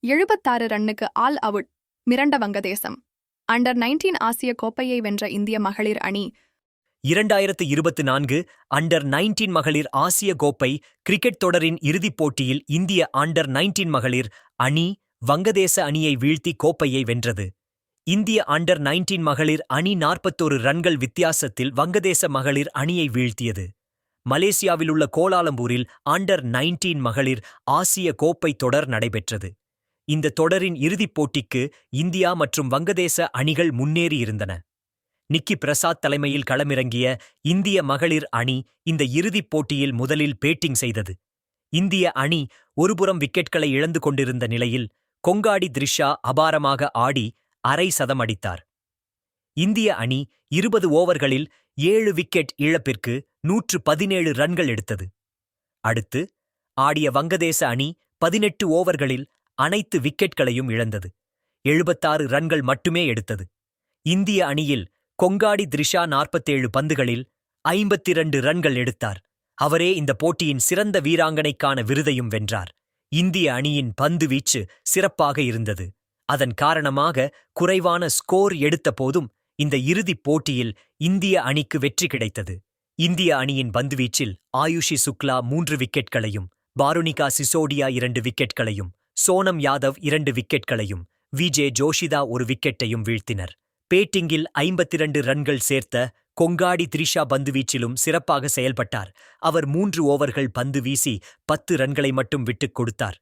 76 ரன்னுக்கு all out மிரண்ட வங்கதேசம். Under 19 ஆசிய கோப்பையை வென்ற இந்திய மகளிர் அணி 2024 அண்டர் 19 மகளிர் ஆசிய கோப்பை கிரிக்கெட் தொடரின் இறுதிப் போட்டியில் இந்திய அண்டர் 19 மகளிர் அணி வங்கதேச அணியை வீழ்த்தி கோப்பையை வென்றது. இந்திய அண்டர் 19 மகளிர் அணி 41 ரன்கள் வித்தியாசத்தில் வங்கதேச மகளிர் அணியை வீழ்த்தியது. மலேசியாவிலுள்ள கோலாலம்பூரில் அண்டர் 19 மகளிர் ஆசிய கோப்பை தொடர் நடைபெற்றது. இந்த தொடரின் இறுதிப் போட்டிக்கு இந்தியா மற்றும் வங்கதேச அணிகள் முன்னேறியிருந்தன. நிக்கி பிரசாத் தலைமையில் களமிறங்கிய இந்திய மகளிர் அணி இந்த இறுதிப் போட்டியில் முதலில் பேட்டிங் செய்தது. இந்திய அணி ஒருபுறம் விக்கெட்களை இழந்து கொண்டிருந்த நிலையில் கொங்காடி திரிஷா அபாரமாக ஆடி அரை சதம் அடித்தார். இந்திய அணி 20 ஓவர்களில் 7 விக்கெட் இழப்பிற்கு 117 ரன்கள் எடுத்தது. அடுத்து ஆடிய வங்கதேச அணி 18 ஓவர்களில் அனைத்து விக்கெட்களையும் இழந்தது. 76 ரன்கள் மட்டுமே எடுத்தது. இந்திய அணியில் கொங்காடி திரிஷா 47 பந்துகளில் 52 ரன்கள் எடுத்தார். அவரே இந்த போட்டியின் சிறந்த வீராங்கனைக்கான விருதையும் வென்றார். இந்திய அணியின் பந்து வீச்சு சிறப்பாக இருந்தது. அதன் காரணமாக குறைவான ஸ்கோர் எடுத்த போதும் இந்த இறுதிப் போட்டியில் இந்திய அணிக்கு வெற்றி கிடைத்தது. இந்திய அணியின் பந்துவீச்சில் ஆயுஷி சுக்லா 3 விக்கெட்களையும், பாருனிகா சிசோடியா 2 விக்கெட்களையும், சோனம் யாதவ் 2 விக்கெட்களையும், விஜே ஜோஷிதா 1 விக்கெட்டையும் வீழ்த்தினர். பேட்டிங்கில் 52 ரன்கள் சேர்த்த கொங்காடி திரிஷா பந்துவீச்சிலும் சிறப்பாக செயல்பட்டார். அவர் 3 ஓவர்கள் பந்து வீசி 10 ரன்களை மட்டும் விட்டுக் கொடுத்தார்.